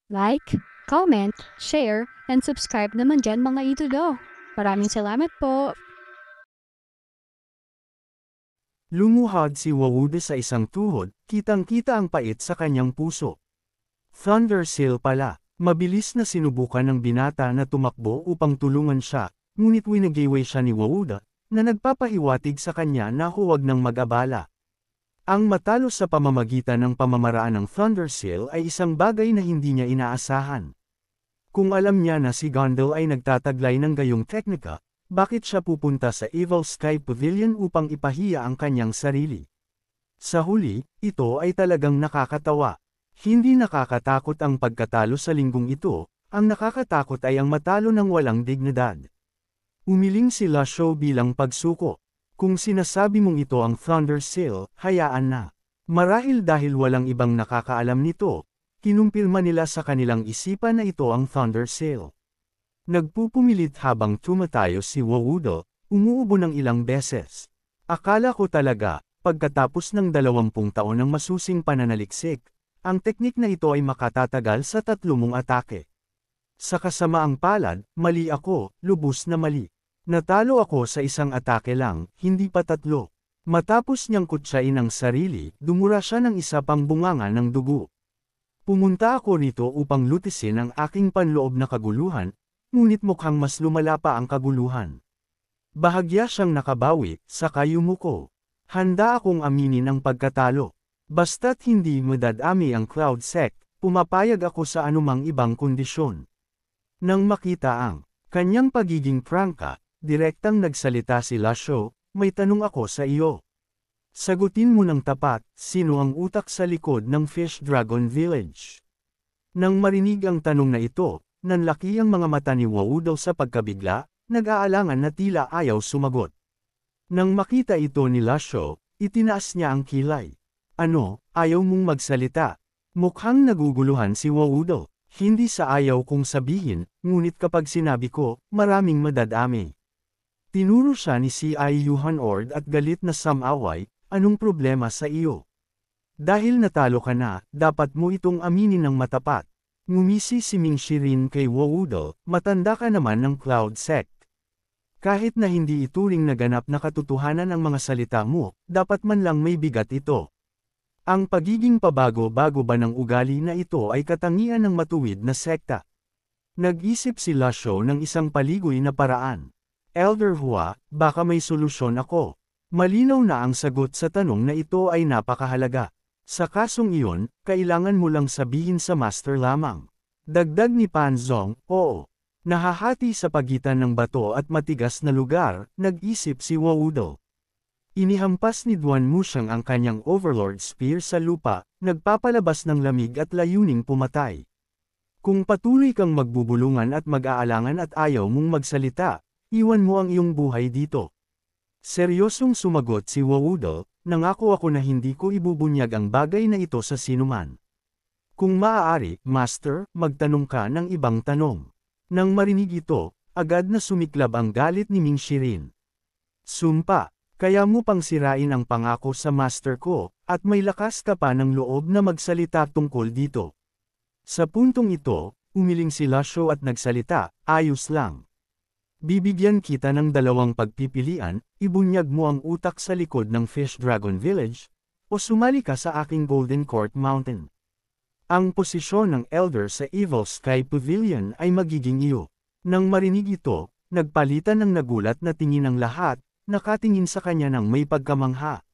Like, comment, share, and subscribe naman dyan mga idolo. Maraming salamat po! Lumuhod si Wawuda sa isang tuhod, kitang-kita ang pait sa kanyang puso. Thundersail pala, mabilis na sinubukan ng binata na tumakbo upang tulungan siya, ngunit winagiway siya ni Wawuda, na nagpapahiwatig sa kanya na huwag nang mag-abala. Ang matalo sa pamamagitan ng pamamaraan ng Thundersail ay isang bagay na hindi niya inaasahan. Kung alam niya na si Gondel ay nagtataglay ng gayong teknika, bakit siya pupunta sa Evil Sky Pavilion upang ipahiya ang kanyang sarili? Sa huli, ito ay talagang nakakatawa. Hindi nakakatakot ang pagkatalo sa linggong ito, ang nakakatakot ay ang matalo ng walang dignidad. Umiling si Lasho bilang pagsuko. Kung sinasabi mong ito ang Thundersail, hayaan na. Marahil dahil walang ibang nakakaalam nito, kinumpirma nila sa kanilang isipan na ito ang Thundersail. Nagpupumilit habang tumatayo si Wawuda, umuubo ng ilang beses. Akala ko talaga, pagkatapos ng 20 taon ng masusing pananaliksik, ang teknik na ito ay makatatagal sa 3 mong atake. Sa kasamaang palad, mali ako, lubos na mali. Natalo ako sa isang atake lang, hindi pa 3. Matapos niyang kutsain ang sarili, dumura siya ng isa pang bunganga ng dugo. Pumunta ako rito upang lutisin ang aking panloob na kaguluhan, ngunit mukhang mas lumala pa ang kaguluhan. Bahagya siyang nakabawi, saka yumuko. Handa akong aminin ang pagkatalo. Basta't hindi madadami ang Cloud Sect, pumapayag ako sa anumang ibang kondisyon. Nang makita ang kanyang pagiging prangka, direktang nagsalita si Lasho, may tanong ako sa iyo. Sagutin mo ng tapat, sino ang utak sa likod ng Fish Dragon Village? Nang marinig ang tanong na ito, nanlaki ang mga mata ni Wawuda sa pagkabigla, nag-aalangan na tila ayaw sumagot. Nang makita ito ni Lasho, itinaas niya ang kilay. Ano, ayaw mong magsalita? Mukhang naguguluhan si Wawuda. Hindi sa ayaw kong sabihin, ngunit kapag sinabi ko, maraming madadami. Tinuro siya ni C.I. Yuhan Ord at galit na samaway, anong problema sa iyo? Dahil natalo ka na, dapat mo itong aminin ng matapat. Ngumisi si Ming Shirin kay Wawuda, matanda ka naman ng Cloud Sect. Kahit na hindi ituring na ganap na katotohanan ang mga salita mo, dapat man lang may bigat ito. Ang pagiging pabago-bago ba ng ugali na ito ay katangian ng matuwid na sekta? Nag-isip si Lasho ng isang paligoy na paraan. Elder Hua, baka may solusyon ako. Malinaw na ang sagot sa tanong na ito ay napakahalaga. Sa kasong iyon, kailangan mo lang sabihin sa master lamang. Dagdag ni Panzong, oo. Nahahati sa pagitan ng bato at matigas na lugar, nag-isip si Wawuda. Inihampas ni Duan Mushang ang kanyang Overlord Spear sa lupa, nagpapalabas ng lamig at layuning pumatay. Kung patuloy kang magbubulungan at mag-aalangan at ayaw mong magsalita, iwan mo ang iyong buhay dito. Seryosong sumagot si Wawuda, nangako ako na hindi ko ibubunyag ang bagay na ito sa sinuman. Kung maaari, Master, magtanong ka ng ibang tanong. Nang marinig ito, agad na sumiklab ang galit ni Ming Shirin. Sumpa, kaya mo pang sirain ang pangako sa Master ko, at may lakas ka pa ng loob na magsalita tungkol dito. Sa puntong ito, umiling si Lasho at nagsalita, ayos lang. Bibigyan kita ng 2 pagpipilian, ibunyag mo ang utak sa likod ng Fish Dragon Village, o sumali ka sa aking Golden Court Mountain. Ang posisyon ng Elder sa Evil Sky Pavilion ay magiging iyo. Nang marinig ito, nagpalitan ng nagulat na tingin ng lahat, nakatingin sa kanya ng may pagkamangha.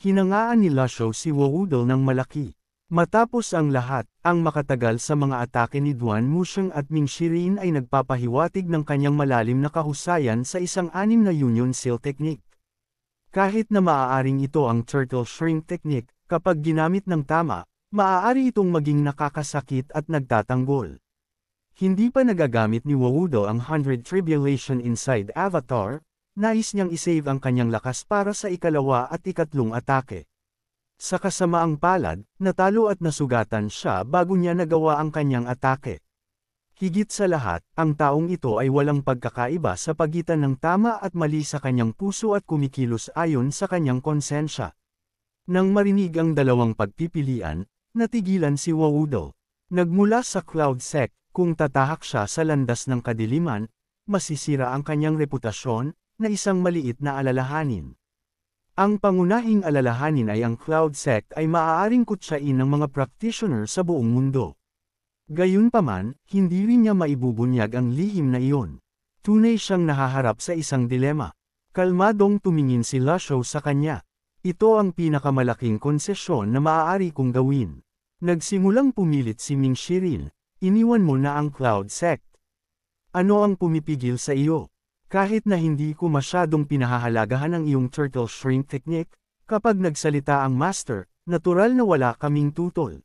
Hinangaan ni Lasho si Wawuda ng malaki. Matapos ang lahat, ang makatagal sa mga atake ni Duan Mushang at Ming Shirin ay nagpapahiwatig ng kanyang malalim na kahusayan sa isang 6 na Union Seal Technique. Kahit na maaaring ito ang Turtle Shrimp Technique, kapag ginamit ng tama, maaari itong maging nakakasakit at nagtatanggol. Hindi pa nagagamit ni Wawuda ang 100 Tribulation Inside Avatar, nais niyang isave ang kanyang lakas para sa ikalawa at ikatlong atake. Sa kasamaang palad, natalo at nasugatan siya bago niya nagawa ang kanyang atake. Higit sa lahat, ang taong ito ay walang pagkakaiba sa pagitan ng tama at mali sa kanyang puso at kumikilos ayon sa kanyang konsensya. Nang marinig ang 2 pagpipilian, natigilan si Wawuda. Nagmula sa Cloud Sect, kung tatahak siya sa landas ng kadiliman, masisira ang kanyang reputasyon, na isang maliit na alalahanin. Ang pangunahing alalahanin ay ang Cloud Sect ay maaaring kutsain ng mga practitioner sa buong mundo. Gayunpaman, hindi rin niya maibubunyag ang lihim na iyon. Tunay siyang nahaharap sa isang dilema. Kalmadong tumingin si Lasho sa kanya. Ito ang pinakamalaking konsesyon na maaari kong gawin. Nagsimulang pumilit si Ming Shirin, iniwan mo na ang Cloud Sect. Ano ang pumipigil sa iyo? Kahit na hindi ko masyadong pinahahalagahan ang iyong turtle shrimp technique, kapag nagsalita ang master, natural na wala kaming tutol.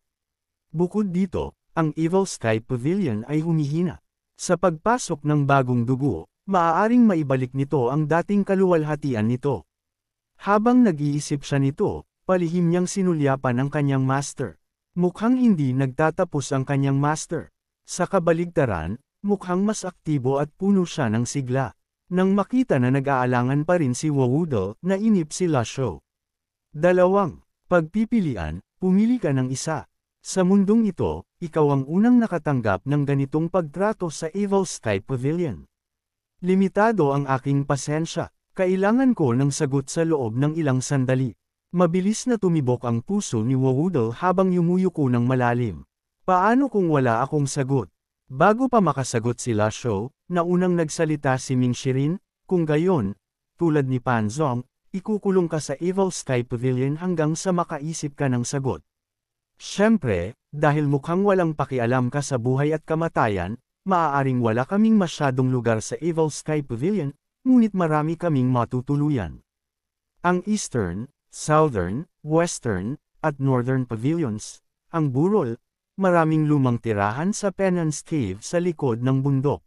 Bukod dito, ang Evil Sky Pavilion ay humihina. Sa pagpasok ng bagong dugo, maaaring maibalik nito ang dating kaluwalhatian nito. Habang nag-iisip siya nito, palihim niyang sinulyapan ang kanyang master. Mukhang hindi nagtatapos ang kanyang master. Sa kabaligtaran, mukhang mas aktibo at puno siya ng sigla. Nang makita na nag-aalangan pa rin si Woodle, nainip si Lasho. Dalawang pagpipilian, pumili ka ng isa. Sa mundong ito, ikaw ang unang nakatanggap ng ganitong pagtrato sa Evil Sky Pavilion. Limitado ang aking pasensya, kailangan ko ng sagot sa loob ng ilang sandali. Mabilis na tumibok ang puso ni Woodle habang yumuyuko ng malalim. Paano kung wala akong sagot? Bago pa makasagot si Lasho, naunang nagsalita si Ming Shirin, kung gayon, tulad ni Panzong, ikukulong ka sa Evil Sky Pavilion hanggang sa makaisip ka ng sagot. Siyempre, dahil mukhang walang pakialam ka sa buhay at kamatayan, maaaring wala kaming masyadong lugar sa Evil Sky Pavilion, ngunit marami kaming matutuluyan. Ang Eastern, Southern, Western, at Northern Pavilions, ang burol, maraming lumang tirahan sa Penance Cave sa likod ng bundok.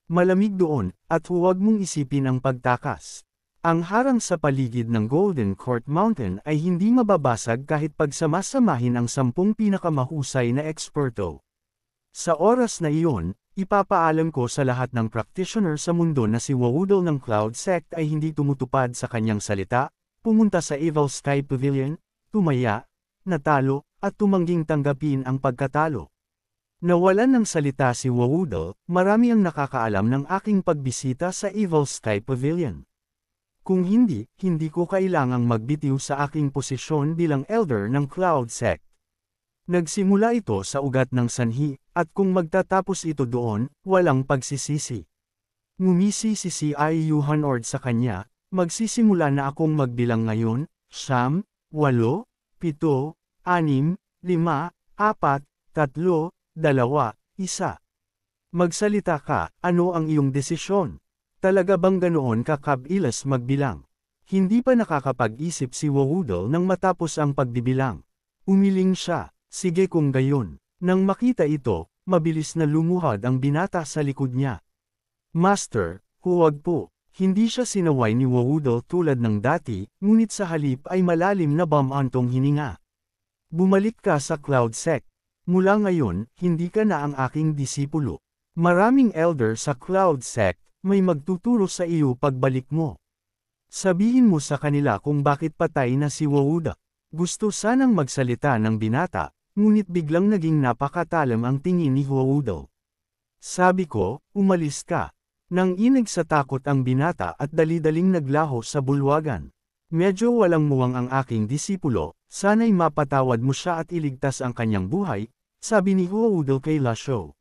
Malamig doon, at huwag mong isipin ang pagtakas. Ang harang sa paligid ng Golden Court Mountain ay hindi mababasag kahit pagsamasamahin ang 10 pinakamahusay na eksperto. Sa oras na iyon, ipapaalam ko sa lahat ng practitioner sa mundo na si Woodle ng Cloud Sect ay hindi tumutupad sa kanyang salita, pumunta sa Evil Sky Pavilion, tumaya, natalo, at tumangging tanggapin ang pagkatalo. Nawalan ng salita si Woodle, marami ang nakakaalam ng aking pagbisita sa Evil Sky Pavilion. Kung hindi, hindi ko kailangang magbitiw sa aking posisyon bilang elder ng Cloud Sect. Nagsimula ito sa ugat ng sanhi, at kung magtatapos ito doon, walang pagsisisi. Ngumisi si C.I. Yuhanord sa kanya, magsisimula na akong magbilang ngayon, 9, 8, 7, 6, 5, 4, 3, 2, 1. Magsalita ka, ano ang iyong desisyon? Talaga bang ganoon ka kabilis magbilang? Hindi pa nakakapag-isip si Woodle nang matapos ang pagbibilang. Umiling siya, sige kung gayon. Nang makita ito, mabilis na lumuhad ang binata sa likod niya. Master, huwag po. Hindi siya sinaway ni Woodle tulad ng dati, ngunit sa halip ay malalim na bamantong hininga. Bumalik ka sa Cloud Sect. Mula ngayon, hindi ka na ang aking disipulo. Maraming elder sa Cloud Sect, may magtuturo sa iyo pagbalik mo. Sabihin mo sa kanila kung bakit patay na si Woodle. Gusto sanang magsalita ng binata, ngunit biglang naging napakatalam ang tingin ni Woodle. Sabi ko, umalis ka. Nang inig sa takot ang binata at dali-daling naglaho sa bulwagan. Medyo walang muwang ang aking disipulo, sana'y mapatawad mo siya at iligtas ang kanyang buhay, sabi ni Woodle kay Lasho.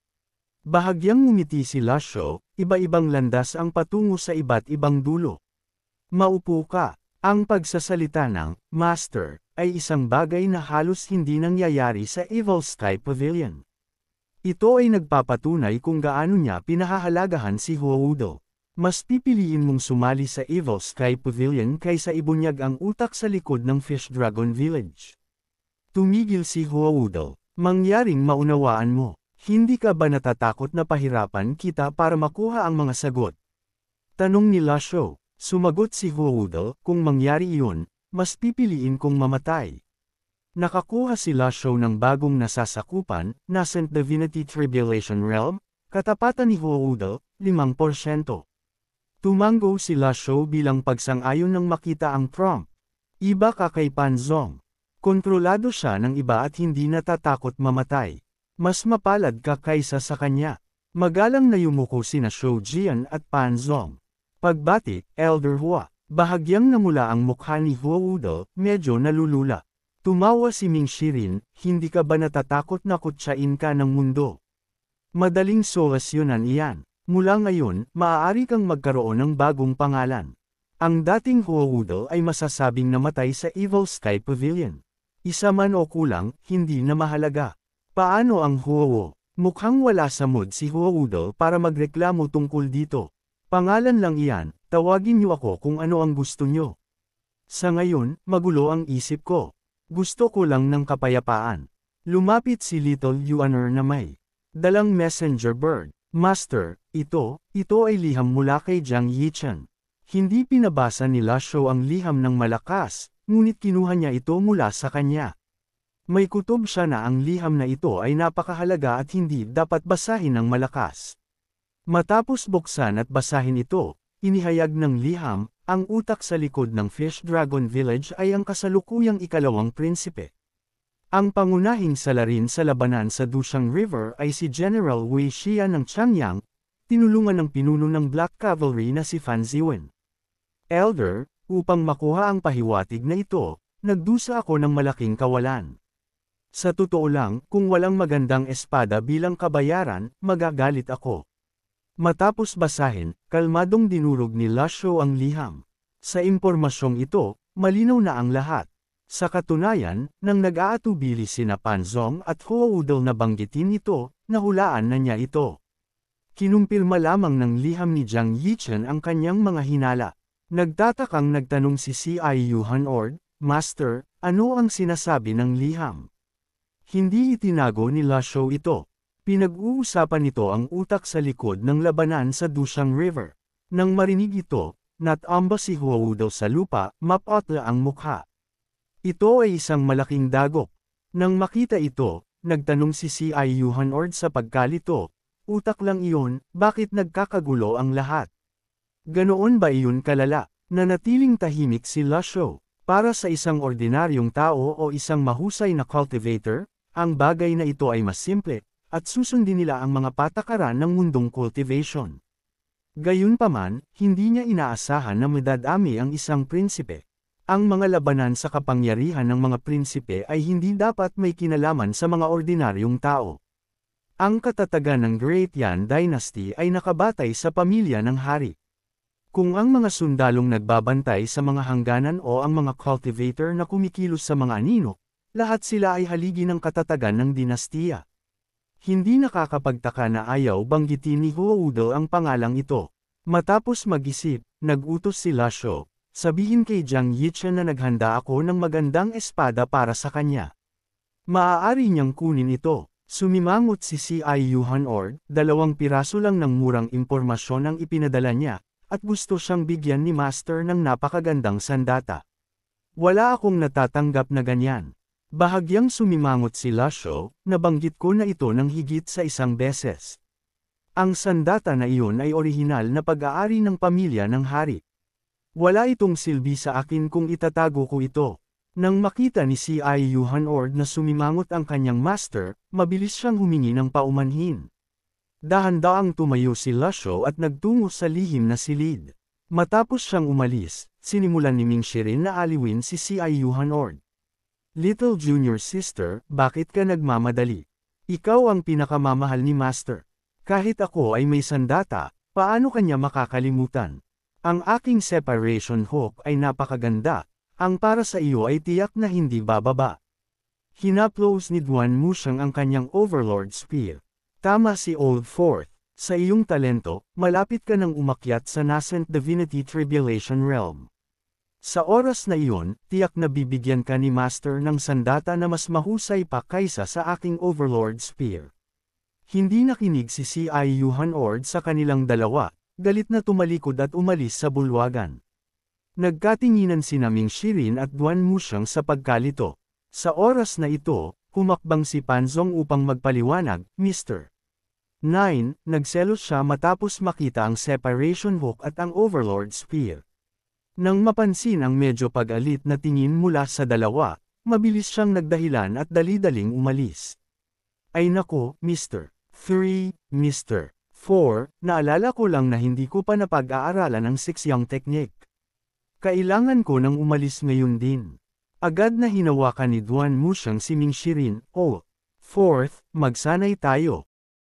Bahagyang ngumiti si Lasho, iba-ibang landas ang patungo sa iba't ibang dulo. Maupo ka. Ang pagsasalita ng Master ay isang bagay na halos hindi nangyayari sa Evil Sky Pavilion. Ito ay nagpapatunay kung gaano niya pinahahalagahan si Woodle. Mas pipiliin mong sumali sa Evil Sky Pavilion kaysa ibunyag ang utak sa likod ng Fish Dragon Village. Tumigil si Woodle. Mangyaring maunawaan mo. Hindi ka ba natatakot na pahirapan kita para makuha ang mga sagot? Tanong ni Lasho. Sumagot si Woodle, kung mangyari iyon, mas pipiliin kong mamatay. Nakakuha si Lasho ng bagong nasasakupan, Nascent Divinity Tribulation Realm, katapatan ni Woodle, 5%. Tumango si Lasho bilang pagsang-ayon nang makita ang prompt. Iba ka kay Panzong. Kontrolado siya ng iba at hindi natatakot mamatay. Mas mapalad ka kaysa sa kanya. Magalang na yumuko sina Shou Jian at Pan Zong. Pagbati, Elder Hua. Bahagyang namula ang mukha ni Hua Wudel, medyo nalulula. Tumawa si Ming Shirin, hindi ka ba natatakot na kutsain ka ng mundo? Madaling solusyonan iyan. Mula ngayon, maaari kang magkaroon ng bagong pangalan. Ang dating Hua Wudel ay masasabing namatay sa Evil Sky Pavilion. Isa man o kulang, hindi na mahalaga. Paano ang Huo? Mukhang wala sa mood si Hua Wudel para magreklamo tungkol dito. Pangalan lang iyan, tawagin niyo ako kung ano ang gusto niyo. Sa ngayon, magulo ang isip ko. Gusto ko lang ng kapayapaan. Lumapit si Little Yuaner na may dalang messenger bird. Master, ito ay liham mula kay Jiang Yichen. Hindi pinabasa ni Lasho ang liham ng malakas, ngunit kinuha niya ito mula sa kanya. May kutob siya na ang liham na ito ay napakahalaga at hindi dapat basahin ng malakas. Matapos buksan at basahin ito, inihayag ng liham, ang utak sa likod ng Fish Dragon Village ay ang kasalukuyang ikalawang prinsipe. Ang pangunahing salarin sa labanan sa Duxiang River ay si General Wei Xian ng Changyang, tinulungan ng pinuno ng Black Cavalry na si Fan Ziwen. Elder, upang makuha ang pahiwatig na ito, nagdusa ako ng malaking kawalan. Sa totoo lang, kung walang magandang espada bilang kabayaran, magagalit ako. Matapos basahin, kalmadong dinurog ni Lasho ang liham. Sa impormasyong ito, malinaw na ang lahat. Sa katunayan, nang nag-aatubili sina Pan Zong at Hua Wudel na banggitin ito, nahulaan na niya ito. Kinumpirma lamang ng liham ni Jiang Yichen ang kanyang mga hinala. Nagtatakang nagtanong si Ciu Hanord, Master, ano ang sinasabi ng liham? Hindi itinago ni Lasho ito. Pinag-uusapan nito ang utak sa likod ng labanan sa Duxiang River. Nang marinig ito, natamba si Hua Wudel sa lupa, mapotla ang mukha. Ito ay isang malaking dagok. Nang makita ito, nagtanong si Ciu Hanord sa pagkalito, utak lang iyon, bakit nagkakagulo ang lahat? Ganoon ba iyon kalala? Nanatiling tahimik si Lasho. Para sa isang ordinaryong tao o isang mahusay na cultivator, ang bagay na ito ay mas simple, at susundin nila ang mga patakaran ng mundong cultivation. Gayunpaman, hindi niya inaasahan na madadami ang isang prinsipe. Ang mga labanan sa kapangyarihan ng mga prinsipe ay hindi dapat may kinalaman sa mga ordinaryong tao. Ang katatagan ng Great Yan Dynasty ay nakabatay sa pamilya ng hari. Kung ang mga sundalong nagbabantay sa mga hangganan o ang mga cultivator na kumikilos sa mga anino, lahat sila ay haligi ng katatagan ng dinastiya. Hindi nakakapagtaka na ayaw banggitin ni Hua Wudel ang pangalang ito. Matapos mag-isip, nag-utos si Lasho, sabihin kay Jiang Yichen na naghanda ako ng magandang espada para sa kanya. Maaari niyang kunin ito. Sumimangot si Ciu Hanord, 2 piraso lang ng murang impormasyon ang ipinadala niya, at gusto siyang bigyan ni Master ng napakagandang sandata. Wala akong natatanggap na ganyan. Bahagyang sumimangot si Lasho, nabanggit ko na ito ng higit sa 1 beses. Ang sandata na iyon ay orihinal na pag-aari ng pamilya ng hari. Wala itong silbi sa akin kung itatago ko ito. Nang makita ni Ciu Hanord na sumimangot ang kanyang master, mabilis siyang humingi ng paumanhin. Dahan-daang tumayo si Lasho at nagtungo sa lihim na silid. Matapos siyang umalis, sinimulan ni Ming Shirin na aliwin si Ciu Hanord. Little junior sister, bakit ka nagmamadali? Ikaw ang pinakamamahal ni Master. Kahit ako ay may sandata, paano kanya makakalimutan? Ang aking separation hook ay napakaganda, ang para sa iyo ay tiyak na hindi bababa. Hinaplos ni Duan Mushang ang kanyang Overlord Spear. Tama si Old Fourth, sa iyong talento, malapit ka nang umakyat sa Nascent Divinity Tribulation Realm. Sa oras na iyon, tiyak na bibigyan ka ni Master ng sandata na mas mahusay pa kaysa sa aking Overlord Spear. Hindi nakinig si Ciu Hanord sa kanilang dalawa, galit na tumalikod at umalis sa bulwagan. Nagkatinginan sina Ming Shirin at Duan Mushang sa pagkalito. Sa oras na ito, humakbang si Pan Zong upang magpaliwanag, Mr. 9, nagselos siya matapos makita ang Separation Hook at ang Overlord Spear. Nang mapansin ang medyo pag-alit na tingin mula sa dalawa, mabilis siyang nagdahilan at dali-daling umalis. Ay nako, Mr. 3, Mr. 4, naalala ko lang na hindi ko pa napag-aaralan ang 6 Young Technique. Kailangan ko nang umalis ngayon din. Agad na hinawakan ni Duan Mu siyang si Ming Shirin, oh. 4th, magsanay tayo.